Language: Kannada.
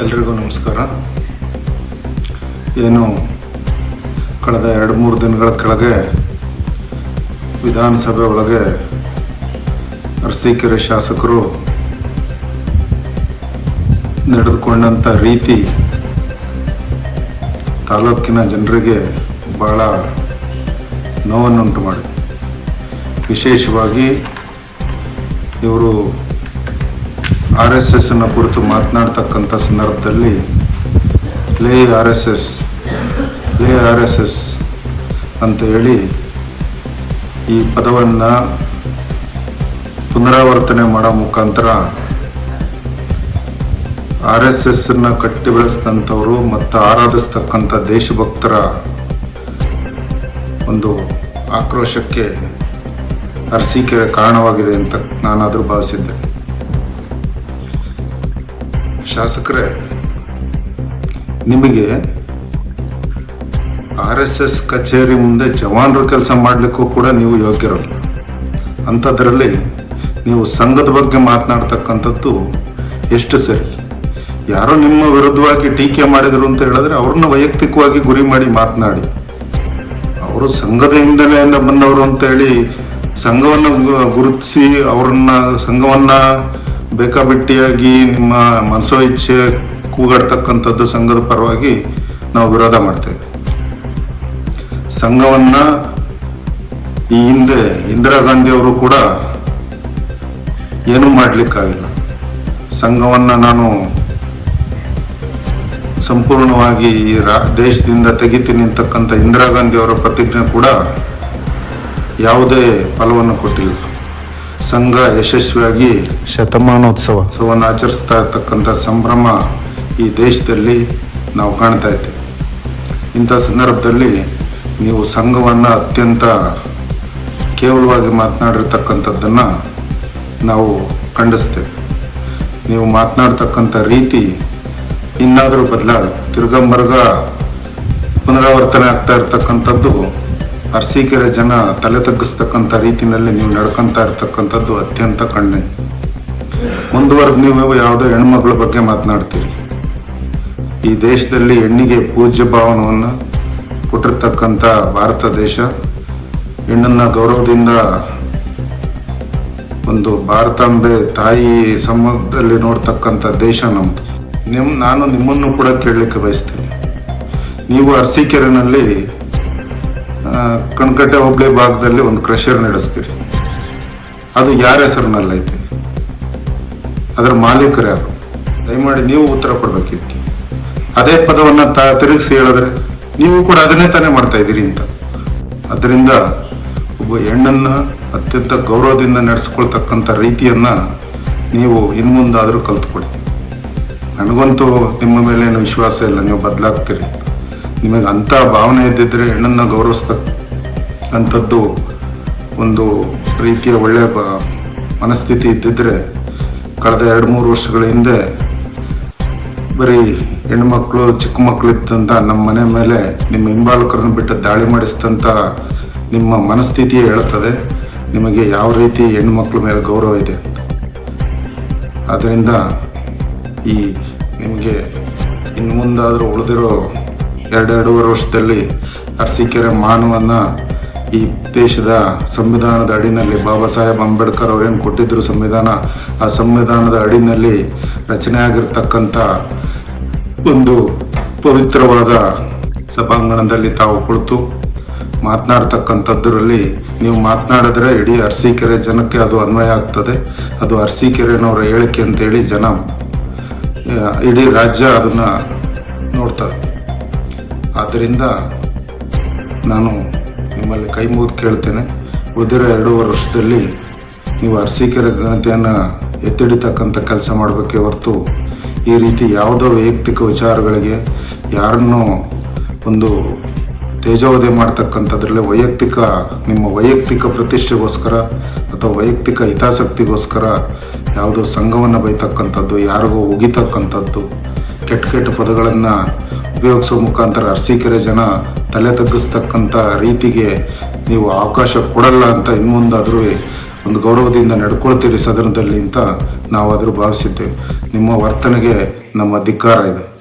ಎಲ್ರಿಗೂ ನಮಸ್ಕಾರ. ಏನು ಕಳೆದ 2-3 ದಿನಗಳ ಕೆಳಗೆ ವಿಧಾನಸಭೆ ಒಳಗೆ ಅರಸೀಕೆರೆ ಶಾಸಕರು ನಡೆದುಕೊಂಡಂಥ ರೀತಿ ತಾಲೂಕಿನ ಜನರಿಗೆ ಬಹಳ ನೋವನ್ನುಂಟು ಮಾಡಿ, ವಿಶೇಷವಾಗಿ ಇವರು RSS ಅನ್ನು ಕುರಿತು ಮಾತನಾಡ್ತಕ್ಕಂಥ ಸಂದರ್ಭದಲ್ಲಿ ಲೇ ಆರ್ ಎಸ್ ಎಸ್ ಅಂತ ಹೇಳಿ ಈ ಪದವನ್ನು ಪುನರಾವರ್ತನೆ ಮಾಡೋ ಮುಖಾಂತರ RSS ಅನ್ನು ಕಟ್ಟಿ ಬೆಳೆಸಿದಂಥವರು ಮತ್ತು ಆರಾಧಿಸ್ತಕ್ಕಂಥ ದೇಶಭಕ್ತರ ಒಂದು ಆಕ್ರೋಶಕ್ಕೆ ಅರಸೀಕೆರೆ ಕಾರಣವಾಗಿದೆ ಅಂತ ನಾನಾದರೂ ಭಾವಿಸಿದ್ದೆ. ಶಾಸಕರೇ, ನಿಮಗೆ RSS ಕಚೇರಿ ಮುಂದೆ ಜವಾನರು ಕೆಲಸ ಮಾಡಲಿಕ್ಕೂ ಕೂಡ ನೀವು ಯೋಗ್ಯರಲ್ಲ. ಅಂಥದ್ರಲ್ಲಿ ನೀವು ಸಂಘದ ಬಗ್ಗೆ ಮಾತನಾಡ್ತಕ್ಕಂಥದ್ದು ಎಷ್ಟು ಸರಿ? ಯಾರೋ ನಿಮ್ಮ ವಿರುದ್ಧವಾಗಿ ಟೀಕೆ ಮಾಡಿದರು ಅಂತ ಹೇಳಿದ್ರೆ ಅವ್ರನ್ನ ವೈಯಕ್ತಿಕವಾಗಿ ಗುರಿ ಮಾಡಿ ಮಾತನಾಡಿ. ಅವರು ಸಂಘದ ಹಿನ್ನೆಲೆಯಿಂದ ಬಂದವರು ಅಂತ ಹೇಳಿ ಸಂಘವನ್ನು ಗುರುತಿಸಿ ಅವ್ರನ್ನ ಸಂಘವನ್ನ ಬೇಕಾಬಿಟ್ಟಿಯಾಗಿ ನಿಮ್ಮ ಮನಸೋ ಇಚ್ಛೆ ಕೂಗಾಡ್ತಕ್ಕಂಥದ್ದು ಸಂಘದ ಪರವಾಗಿ ನಾವು ವಿರೋಧ ಮಾಡ್ತೇವೆ. ಸಂಘವನ್ನ ಈ ಹಿಂದೆ ಇಂದಿರಾ ಗಾಂಧಿ ಅವರು ಕೂಡ ಏನೂ ಮಾಡಲಿಕ್ಕಾಗಿಲ್ಲ. ಸಂಘವನ್ನ ನಾನು ಸಂಪೂರ್ಣವಾಗಿ ದೇಶದಿಂದ ತೆಗಿತೀನಿ ಅಂತಕ್ಕಂಥ ಇಂದಿರಾ ಗಾಂಧಿ ಅವರ ಪ್ರತಿಜ್ಞೆ ಕೂಡ ಯಾವುದೇ ಫಲವನ್ನು ಕೊಟ್ಟಿಲ್ಲ. ಸಂಘ ಯಶಸ್ವಿಯಾಗಿ ಶತಮಾನೋತ್ಸವವನ್ನು ಆಚರಿಸ್ತಾ ಇರ್ತಕ್ಕಂಥ ಸಂಭ್ರಮ ಈ ದೇಶದಲ್ಲಿ ನಾವು ಕಾಣ್ತಾ ಇದ್ದೇವೆ. ಇಂಥ ಸಂದರ್ಭದಲ್ಲಿ ನೀವು ಸಂಘವನ್ನು ಅತ್ಯಂತ ಕೇವಲವಾಗಿ ಮಾತನಾಡಿರ್ತಕ್ಕಂಥದ್ದನ್ನು ನಾವು ಖಂಡಿಸ್ತೇವೆ. ನೀವು ಮಾತನಾಡ್ತಕ್ಕಂಥ ರೀತಿ ಇನ್ನಾದರೂ ಬದಲಾಗಿ ತಿರ್ಗಂಬರ್ಗ ಪುನರಾವರ್ತನೆ ಆಗ್ತಾ ಇರ್ತಕ್ಕಂಥದ್ದು, ಅರಸೀಕೆರೆ ಜನ ತಲೆ ತಗ್ಗಿಸ್ತಕ್ಕಂಥ ರೀತಿಯಲ್ಲಿ ನೀವು ನಡ್ಕೊಂತಾ ಇರ್ತಕ್ಕಂಥದ್ದು ಅತ್ಯಂತ ಖಂಡನೆ. ಮುಂದುವರೆದು ನೀವು ಯಾವುದೋ ಹೆಣ್ಮಕ್ಳ ಬಗ್ಗೆ ಮಾತನಾಡ್ತೀರಿ. ಈ ದೇಶದಲ್ಲಿ ಹೆಣ್ಣಿಗೆ ಪೂಜ್ಯ ಭಾವನವನ್ನು ಕೊಟ್ಟಿರ್ತಕ್ಕಂಥ ಭಾರತ ದೇಶ, ಹೆಣ್ಣನ್ನ ಗೌರವದಿಂದ ಒಂದು ಭಾರತಾಂಬೆ ತಾಯಿ ಸಮ್ಮುಖದಲ್ಲಿ ನೋಡ್ತಕ್ಕಂಥ ದೇಶ ನಮ್ಮದು. ನಾನು ನಿಮ್ಮನ್ನು ಕೂಡ ಕೇಳಲಿಕ್ಕೆ ಬಯಸ್ತೇನೆ. ನೀವು ಅರಸೀಕೆರೆನಲ್ಲಿ ಕಣ್ಕಟ್ಟೆ ಹೋಬಳಿ ಭಾಗದಲ್ಲಿ ಒಂದು ಕ್ರಷರ್ ನಡೆಸ್ತೀರಿ. ಅದು ಯಾರ ಹೆಸರಿನಲ್ಲೈತೆ? ಅದರ ಮಾಲೀಕರು ಯಾರು? ದಯಮಾಡಿ ನೀವು ಉತ್ತರ ಕೊಡ್ಬೇಕಿತ್ತು. ಅದೇ ಪದವನ್ನು ತಿರುಗಿಸಿ ಹೇಳಿದ್ರೆ ನೀವು ಕೂಡ ಅದನ್ನೇ ತಾನೇ ಮಾಡ್ತಾ ಇದ್ದೀರಿ ಅಂತ. ಅದರಿಂದ ಒಬ್ಬ ಹೆಣ್ಣನ್ನ ಅತ್ಯಂತ ಗೌರವದಿಂದ ನಡೆಸ್ಕೊಳ್ತಕ್ಕಂಥ ರೀತಿಯನ್ನ ನೀವು ಇನ್ಮುಂದಾದರೂ ಕಲ್ತ್ಕೊಡಿ. ನನಗಂತೂ ನಿಮ್ಮ ಮೇಲೆ ಏನು ವಿಶ್ವಾಸ ಇಲ್ಲ, ನೀವು ಬದಲಾಗ್ತೀರಿ. ನಿಮಗೆ ಅಂಥ ಭಾವನೆ ಇದ್ದಿದ್ರೆ, ಹೆಣ್ಣನ್ನು ಗೌರವಿಸ್ತಕ್ಕಂಥದ್ದು ಒಂದು ರೀತಿಯ ಒಳ್ಳೆಯ ಮನಸ್ಥಿತಿ ಇದ್ದಿದ್ರೆ, ಕಳೆದ 2-3 ವರ್ಷಗಳ ಹಿಂದೆ ಬರೀ ಹೆಣ್ಮಕ್ಳು ಚಿಕ್ಕ ಮಕ್ಕಳು ಇದ್ದಂಥ ನಮ್ಮ ಮನೆ ಮೇಲೆ ನಿಮ್ಮ ಹಿಂಬಾಲಕರನ್ನು ಬಿಟ್ಟು ದಾಳಿ ಮಾಡಿಸಿದಂಥ ನಿಮ್ಮ ಮನಸ್ಥಿತಿಯೇ ಹೇಳ್ತದೆ ನಿಮಗೆ ಯಾವ ರೀತಿ ಹೆಣ್ಮಕ್ಳ ಮೇಲೆ ಗೌರವ ಇದೆ ಅಂತ. ಆದ್ದರಿಂದ ಈ ನಿಮಗೆ ಇನ್ನು ಮುಂದಾದರೂ ಉಳಿದಿರೋ 2-2.5 ವರ್ಷದಲ್ಲಿ ಅರಸೀಕೆರೆ ಮಾನವನ್ನ ಈ ದೇಶದ ಸಂವಿಧಾನದ ಅಡಿನಲ್ಲಿ ಬಾಬಾ ಸಾಹೇಬ್ ಅಂಬೇಡ್ಕರ್ ಅವರೇನು ಕೊಟ್ಟಿದ್ರು ಸಂವಿಧಾನ, ಆ ಸಂವಿಧಾನದ ಅಡಿನಲ್ಲಿ ರಚನೆ ಆಗಿರ್ತಕ್ಕಂಥ ಒಂದು ಪವಿತ್ರವಾದ ಸಭಾಂಗಣದಲ್ಲಿ ತಾವು ಕುಳಿತು ಮಾತನಾಡ್ತಕ್ಕಂಥದ್ರಲ್ಲಿ ನೀವು ಮಾತನಾಡಿದ್ರೆ ಇಡೀ ಅರಸೀಕೆರೆ ಜನಕ್ಕೆ ಅದು ಅನ್ವಯ ಆಗ್ತದೆ. ಅದು ಅರಸೀಕೆರೆನವರ ಹೇಳಿಕೆ ಅಂತೇಳಿ ಜನ, ಇಡೀ ರಾಜ್ಯ ಅದನ್ನ ನೋಡ್ತದೆ. ಆದ್ದರಿಂದ ನಾನು ನಿಮ್ಮಲ್ಲಿ ಕೈ ಮುಗಿದು ಕೇಳ್ತೇನೆ, ಉಳಿದಿರೋ 2.5 ವರ್ಷದಲ್ಲಿ ನೀವು ಅರಸೀಕೆರೆ ಘನತೆಯನ್ನು ಎತ್ತಿಡಿತಕ್ಕಂಥ ಕೆಲಸ ಮಾಡಬೇಕೇ ಹೊರತು ಈ ರೀತಿ ಯಾವುದೋ ವೈಯಕ್ತಿಕ ವಿಚಾರಗಳಿಗೆ ಯಾರನ್ನು ಒಂದು ತೇಜೋವಧೆ ಮಾಡ್ತಕ್ಕಂಥದ್ರಲ್ಲಿ ನಿಮ್ಮ ವೈಯಕ್ತಿಕ ಪ್ರತಿಷ್ಠೆಗೋಸ್ಕರ ಅಥವಾ ವೈಯಕ್ತಿಕ ಹಿತಾಸಕ್ತಿಗೋಸ್ಕರ ಯಾವುದೋ ಸಂಘವನ್ನು ಬೈತಕ್ಕಂಥದ್ದು, ಯಾರಿಗೂ ಉಗಿತಕ್ಕಂಥದ್ದು, ಕೆಟ್ಟ ಪದಗಳನ್ನು ಉಪಯೋಗಿಸೋ ಮುಖಾಂತರ ಅರಸೀಕೆರೆ ಜನ ತಲೆ ತಗ್ಗಿಸ್ತಕ್ಕಂಥ ರೀತಿಗೆ ನೀವು ಅವಕಾಶ ಕೊಡಲ್ಲ ಅಂತ ಇನ್ಮುಂದಾದರೂ ಒಂದು ಗೌರವದಿಂದ ನಡ್ಕೊಳ್ತೀರಿ ಸದನದಲ್ಲಿ ಅಂತ ನಾವು ಆದರೂ ಭಾವಿಸಿದ್ದೇವೆ. ನಿಮ್ಮ ವರ್ತನೆಗೆ ನಮ್ಮ ಧಿಕ್ಕಾರ ಇದೆ.